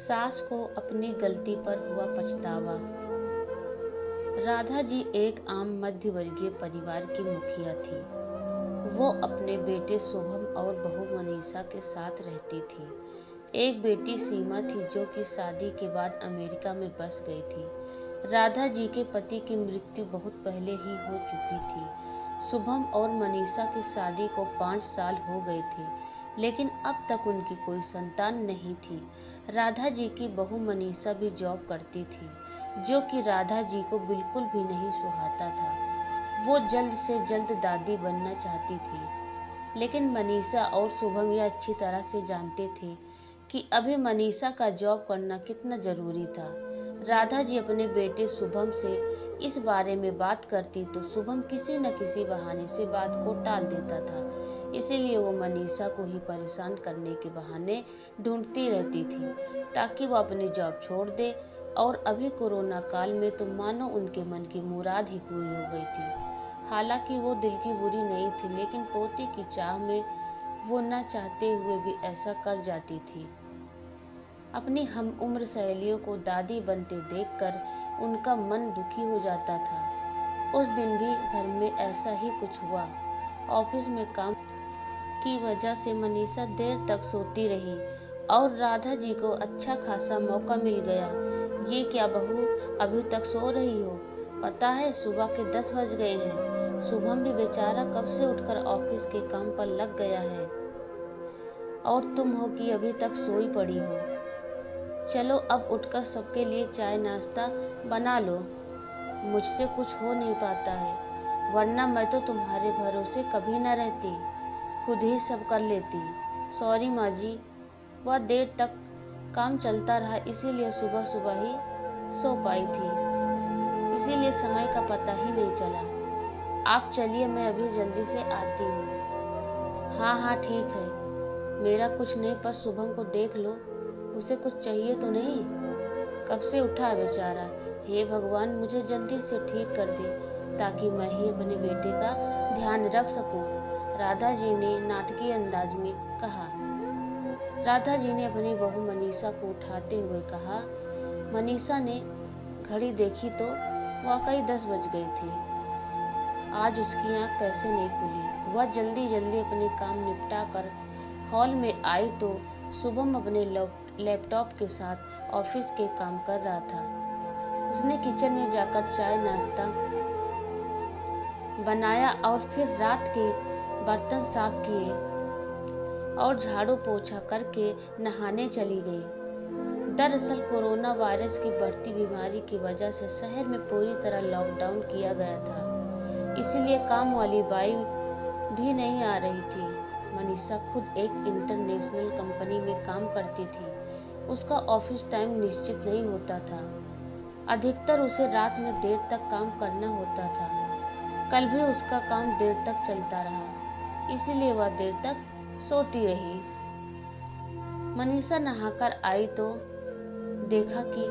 सास को अपनी गलती पर हुआ पछतावा। राधा जी एक आम मध्यवर्गीय परिवार की मुखिया थी। वो अपने बेटे शुभम और बहू मनीषा के साथ रहती थी। एक बेटी सीमा थी जो कि शादी के बाद अमेरिका में बस गई थी। राधा जी के पति की मृत्यु बहुत पहले ही हो चुकी थी। शुभम और मनीषा की शादी को 5 साल हो गए थे, लेकिन अब तक उनकी कोई संतान नहीं थी। राधा जी की बहू मनीषा भी जॉब करती थी, जो कि राधा जी को बिल्कुल भी नहीं सुहाता था। वो जल्द से जल्द दादी बनना चाहती थी, लेकिन मनीषा और शुभम यह अच्छी तरह से जानते थे कि अभी मनीषा का जॉब करना कितना जरूरी था। राधा जी अपने बेटे शुभम से इस बारे में बात करती तो शुभम किसी न किसी बहाने से बात को टाल देता था। इसीलिए वो मनीषा को ही परेशान करने के बहाने ढूंढती रहती थी ताकि वो अपनी जॉब छोड़ दे। और अभी कोरोना काल में तो मानो उनके मन की मुराद ही पूरी हो गई थी। हालांकि वो दिल की बुरी नहीं थी, लेकिन पोते की चाह में वो न चाहते हुए भी ऐसा कर जाती थी। अपनी हम उम्र सहेलियों को दादी बनते देखकर उनका मन दुखी हो जाता था। उस दिन भी घर में ऐसा ही कुछ हुआ। ऑफिस में काम की वजह से मनीषा देर तक सोती रही और राधा जी को अच्छा खासा मौका मिल गया। ये क्या बहू, अभी तक सो रही हो? पता है सुबह के 10 बज गए हैं। शुभम भी बेचारा कब से उठकर ऑफिस के काम पर लग गया है और तुम हो कि अभी तक सोई पड़ी हो। चलो अब उठकर सबके लिए चाय नाश्ता बना लो। मुझसे कुछ हो नहीं पाता है, वरना मैं तो तुम्हारे भरोसे कभी न रहती, खुद ही सब कर लेती। सॉरी माँ जी, वह देर तक काम चलता रहा, इसीलिए सुबह सुबह ही सो पाई थी, इसीलिए समय का पता ही नहीं चला। आप चलिए, मैं अभी जल्दी से आती हूँ। हाँ हाँ ठीक है, मेरा कुछ नहीं, पर शुभम को देख लो, उसे कुछ चाहिए तो नहीं? कब से उठा है बेचारा। हे भगवान, मुझे जल्दी से ठीक कर दे ताकि मैं ही अपने बेटे का ध्यान रख सकूं। राधा जी ने नाटकीय अंदाज में कहा। राधा जी ने अपनी बहू मनीषा को उठाते हुए कहा। मनीषा ने घड़ी देखी तो वाकई 10 बज गए थे। आज उसकी आंख कैसे नहीं खुली। वह जल्दी जल्दी अपने काम निपटा कर हॉल में आई तो शुभम अपने लैपटॉप के साथ ऑफिस के काम कर रहा था। उसने किचन में जाकर चाय नाश्ता बनाया और फिर रात के बर्तन साफ किए और झाड़ू पोछा करके नहाने चली गई। दरअसल कोरोना वायरस की बढ़ती बीमारी की वजह से शहर में पूरी तरह लॉकडाउन किया गया था, इसीलिए काम वाली बाई भी नहीं आ रही थी। मनीषा खुद एक इंटरनेशनल कंपनी में काम करती थी। उसका ऑफिस टाइम निश्चित नहीं होता था। अधिकतर उसे रात में देर तक काम करना होता था। कल भी उसका काम देर तक चलता रहा, इसीलिए वह देर तक सोती रही। मनीषा नहाकर आई तो देखा कि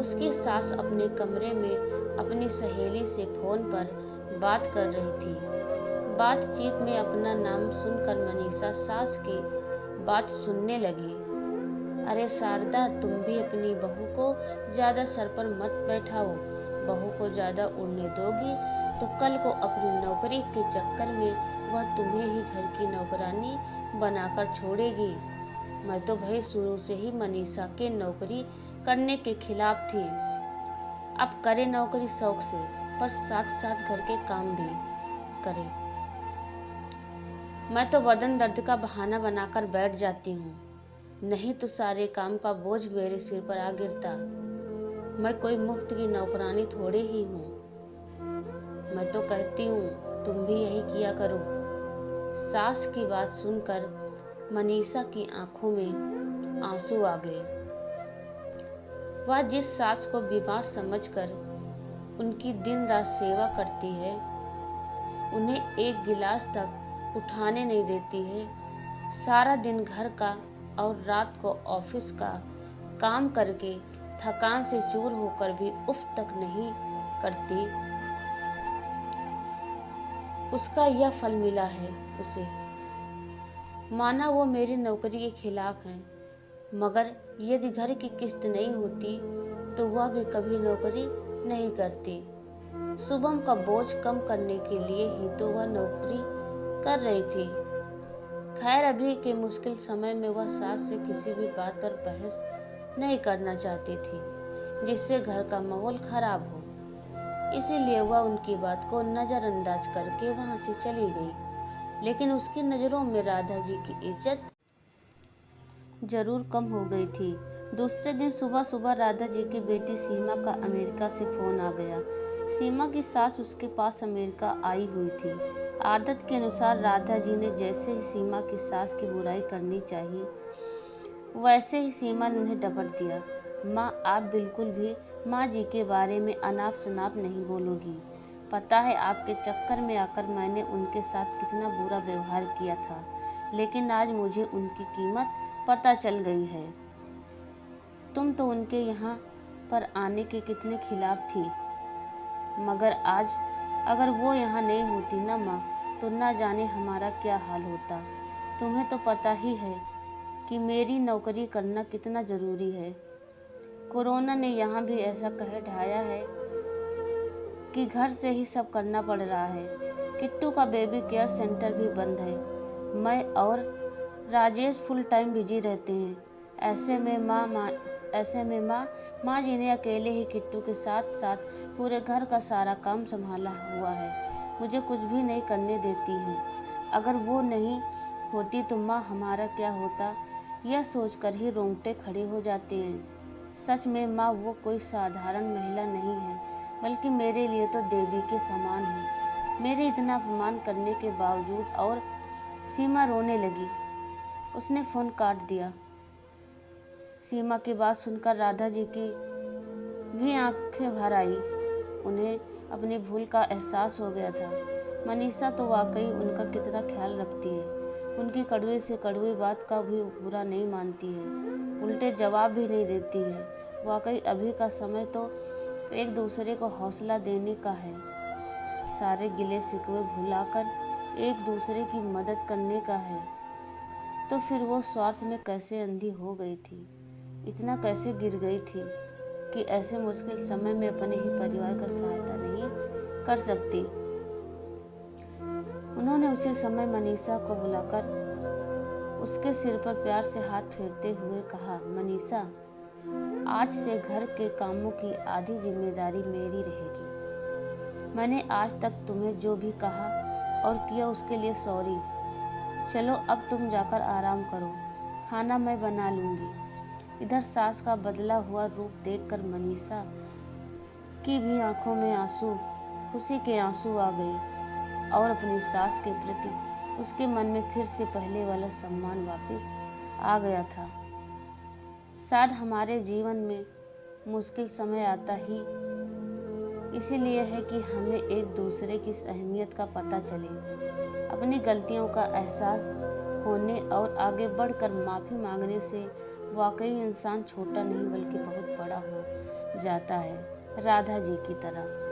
उसकी सास अपने कमरे में अपनी सहेली से फोन पर बात कर रही थी। बातचीत में अपना नाम सुनकर मनीषा सास की बात सुनने लगी। अरे शारदा, तुम भी अपनी बहू को ज्यादा सर पर मत बैठाओ। बहू को ज्यादा उड़ने दोगी तो कल को अपनी नौकरी के चक्कर में वह तुम्हें ही घर की नौकरानी बनाकर छोड़ेगी। मैं तो भाई शुरू से ही मनीषा के नौकरी करने के खिलाफ थी। अब करे नौकरी शौक से, पर साथ साथ घर के काम भी करे। मैं तो बदन दर्द का बहाना बनाकर बैठ जाती हूँ, नहीं तो सारे काम का बोझ मेरे सिर पर आ गिरता। मैं कोई मुफ्त की नौकरानी थोड़े ही हूँ। मैं तो कहती हूँ तुम भी यही किया करो। सास की बात सुनकर मनीषा की आंखों में आंसू आ गए। वह जिस सास को बीमार समझकर उनकी दिन रात सेवा करती है, उन्हें एक गिलास तक उठाने नहीं देती है, सारा दिन घर का और रात को ऑफिस का काम करके थकान से चूर होकर भी उफ तक नहीं करती, उसका यह फल मिला है उसे। माना वो मेरी नौकरी के खिलाफ हैं, मगर यदि घर की किस्त नहीं होती तो वह भी कभी नौकरी नहीं करती। शुभम का बोझ कम करने के लिए ही तो वह नौकरी कर रही थी। खैर, अभी के मुश्किल समय में वह सास से किसी भी बात पर बहस नहीं करना चाहती थी जिससे घर का माहौल खराब हो। इसीलिए वह उनकी बात को नजरअंदाज करके वहां से चली गई। लेकिन उसकी नजरों में राधा जी की इज्जत जरूर कम हो गई थी। दूसरे दिन सुबह सुबह राधा जी की बेटी सीमा का अमेरिका से फोन आ गया। सीमा की सास उसके पास अमेरिका आई हुई थी। आदत के अनुसार राधा जी ने जैसे ही सीमा की सास की बुराई करनी चाहिए वैसे ही सीमा ने उन्हें डपट दिया। माँ, आप बिल्कुल भी माँ जी के बारे में अनाप शनाप नहीं बोलोगी। पता है आपके चक्कर में आकर मैंने उनके साथ कितना बुरा व्यवहार किया था, लेकिन आज मुझे उनकी कीमत पता चल गई है। तुम तो उनके यहाँ पर आने के कितने खिलाफ थी, मगर आज अगर वो यहाँ नहीं होती ना माँ, तो ना जाने हमारा क्या हाल होता। तुम्हें तो पता ही है कि मेरी नौकरी करना कितना जरूरी है। कोरोना ने यहाँ भी ऐसा कह ढाया है कि घर से ही सब करना पड़ रहा है। किट्टू का बेबी केयर सेंटर भी बंद है। मैं और राजेश फुल टाइम बिजी रहते हैं। ऐसे में माँ जी ने अकेले ही किट्टू के साथ साथ पूरे घर का सारा काम संभाला हुआ है। मुझे कुछ भी नहीं करने देती हैं। अगर वो नहीं होती तो माँ, हमारा क्या होता, यह सोचकर ही रोंगटे खड़े हो जाते हैं। सच में माँ, वो कोई साधारण महिला नहीं है, बल्कि मेरे लिए तो देवी के समान है। मेरे इतना अपमान करने के बावजूद। और सीमा रोने लगी। उसने फोन काट दिया। सीमा की बात सुनकर राधा जी की भी आंखें भर आई। उन्हें अपनी भूल का एहसास हो गया था। मनीषा तो वाकई उनका कितना ख्याल रखती है। उनकी कड़वी से कड़वी बात का भी बुरा नहीं मानती है, उल्टे जवाब भी नहीं देती है। वाकई अभी का समय तो एक दूसरे को हौसला देने का है, सारे गिले शिकवे भुलाकर एक दूसरे की मदद करने का है। तो फिर वो स्वार्थ में कैसे अंधी हो गई थी, इतना कैसे गिर गई थी कि ऐसे मुश्किल समय में अपने ही परिवार का सहायता नहीं कर सकती। उन्होंने उसी समय मनीषा को बुलाकर उसके सिर पर प्यार से हाथ फेरते हुए कहा, मनीषा, आज से घर के कामों की आधी जिम्मेदारी मेरी रहेगी। मैंने आज तक तुम्हें जो भी कहा और किया उसके लिए सॉरी। चलो अब तुम जाकर आराम करो, खाना मैं बना लूंगी। इधर सास का बदला हुआ रूप देखकर मनीषा की भी आंखों में आंसू, खुशी के आंसू आ गए और अपनी सास के प्रति उसके मन में फिर से पहले वाला सम्मान वापस आ गया था। शायद हमारे जीवन में मुश्किल समय आता ही इसीलिए है कि हमें एक दूसरे की अहमियत का पता चले। अपनी गलतियों का एहसास होने और आगे बढ़कर माफ़ी मांगने से वाकई इंसान छोटा नहीं बल्कि बहुत बड़ा हो जाता है, राधा जी की तरह।